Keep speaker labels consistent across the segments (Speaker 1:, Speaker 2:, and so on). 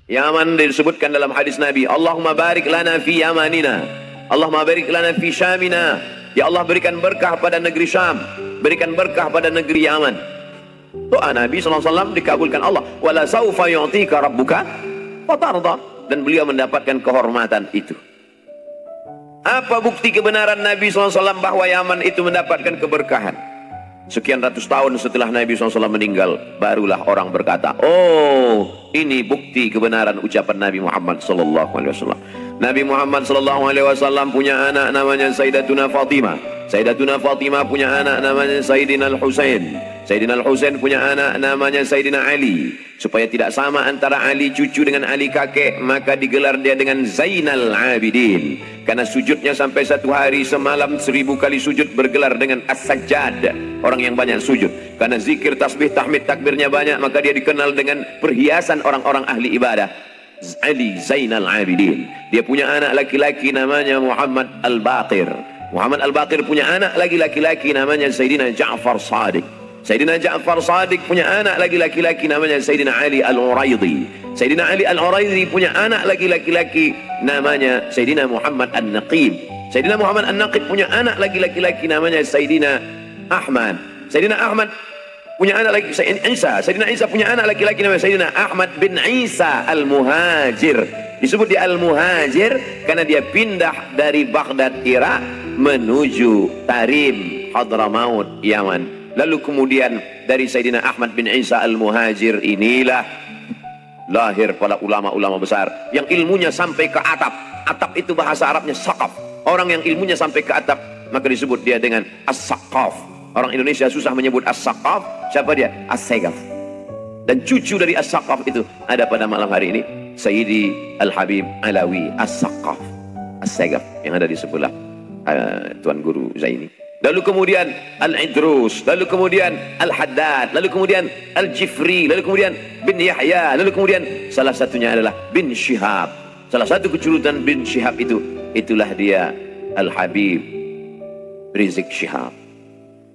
Speaker 1: Yaman disebutkan dalam hadis Nabi, Allahumma barik lana fi yamanina, Allahumma barik lana fi syamina. Ya Allah, berikan berkah pada negeri Syam, berikan berkah pada negeri Yaman. Doa Nabi SAW dikabulkan Allah. Wala saufa yu'tika rabbuka fatarda. Dan beliau mendapatkan kehormatan itu. Apa bukti kebenaran Nabi SAW bahwa Yaman itu mendapatkan keberkahan? Sekian ratus tahun setelah Nabi SAW meninggal, barulah orang berkata, oh, ini bukti kebenaran ucapan Nabi Muhammad SAW. Nabi Muhammad SAW punya anak namanya Sayyidatuna Fatimah. Sayyidatuna Fatimah punya anak namanya Sayyidina Al-Husain. Sayyidina Al-Husain punya anak namanya Sayyidina Ali. Supaya tidak sama antara Ali cucu dengan Ali kakek, maka digelar dia dengan Zainal Abidin. Karena sujudnya sampai 1 hari semalam 1000 kali sujud bergelar dengan As-Sajjad, orang yang banyak sujud. Karena zikir, tasbih, tahmid, takbirnya banyak, maka dia dikenal dengan perhiasan orang-orang ahli ibadah. Ali Zainal Abidin. Dia punya anak laki-laki namanya Muhammad Al-Baqir. Muhammad Al-Baqir punya anak laki-laki namanya Sayyidina Ja'far Shadiq. Sayyidina Ja'far Shadiq punya anak laki-laki namanya Sayyidina Ali Al-Uraidi. Sayyidina Ali Al-Uraidi punya anak laki-laki namanya Sayyidina Muhammad An-Naqib. Sayyidina Muhammad An-Naqib punya anak laki-laki namanya Sayyidina Ahmad. Sayyidina Ahmad punya anak lagi Sayyidina Isa. Sayyidina Isa punya anak laki-laki namanya Sayyidina Ahmad bin Isa Al-Muhajir. Disebut dia Al-Muhajir karena dia pindah dari Baghdad, Irak menuju Tarim, Hadramaut, Yaman. Lalu kemudian dari Sayyidina Ahmad bin Isa Al-Muhajir inilah lahir para ulama-ulama besar yang ilmunya sampai ke atap. Atap itu bahasa Arabnya saqaf. Orang yang ilmunya sampai ke atap maka disebut dia dengan as-saqaf. Orang Indonesia susah menyebut as-saqaf. Siapa dia? As-segaf. Dan cucu dari as-saqaf itu ada pada malam hari ini, Sayyidi Al-Habib Alawi as-Saqaf, as-segaf, yang ada di sebelah Tuan Guru Zaini. Lalu kemudian Al-Idrus, lalu kemudian Al-Haddad, lalu kemudian Al-Jifri, lalu kemudian bin Yahya, lalu kemudian salah satunya adalah bin Syihab. Salah satu keturunan bin Syihab itu, itulah dia Al-Habib Rizik Syihab.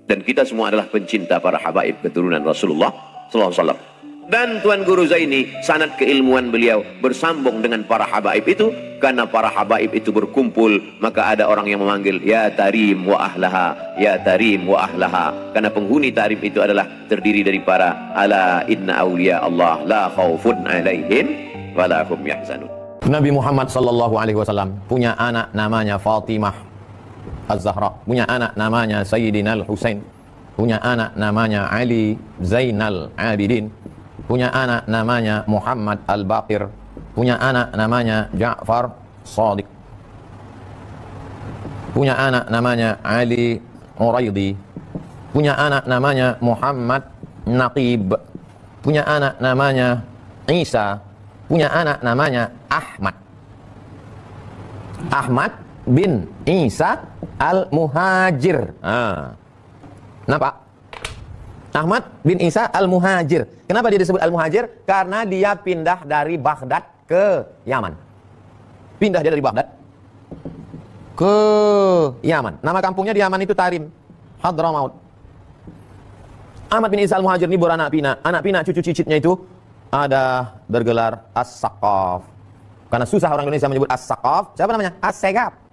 Speaker 1: Dan kita semua adalah pencinta para habaib keturunan Rasulullah SAW. Dan Tuan Guru Zaini, sanad keilmuan beliau bersambung dengan para habaib itu. Karena para habaib itu berkumpul, maka ada orang yang memanggil ya Tarim wa ahlaha, ya Tarim wa ahlaha. Karena penghuni Tarim itu adalah terdiri dari para ala inna awliya Allah la khawfun alaihim wa la hum yahzanun.
Speaker 2: Nabi Muhammad SAW punya anak namanya Fatimah Az-Zahra, punya anak namanya Sayyidina Al-Husain, punya anak namanya Ali Zainal Abidin, punya anak namanya Muhammad Al-Baqir, punya anak namanya Ja'far Shadiq, punya anak namanya Ali Uraidi, punya anak namanya Muhammad Naqib, punya anak namanya Isa, punya anak namanya Ahmad. Ahmad bin Isa Al-Muhajir. Nampak? Ahmad bin Isa Al-Muhajir. Kenapa dia disebut Al-Muhajir? Karena dia pindah dari Baghdad ke Yaman. Pindah dia dari Baghdad ke Yaman. Nama kampungnya di Yaman itu Tarim, Hadramaut. Ahmad bin Isa Al-Muhajir ini beranak pinak. Anak pinak cucu cicitnya itu ada bergelar As-Saqaf. Karena susah orang Indonesia menyebut As-Saqaf. Siapa namanya? As-Segaf.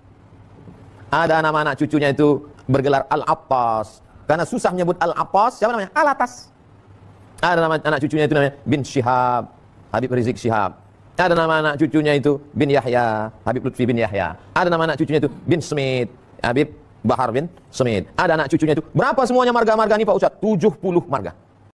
Speaker 2: Ada nama anak cucunya itu bergelar Al-Attas. Karena susah menyebut Al-Attas. Siapa namanya? Al-Atas. Ada nama anak cucunya itu namanya bin Syihab, Habib Rizik Syihab. Ada nama anak cucunya itu bin Yahya, Habib Lutfi bin Yahya. Ada nama anak cucunya itu bin Smith, Habib Bahar bin Smith. Ada anak cucunya itu, berapa semuanya marga-marga ini Pak Ustadz? 70 marga.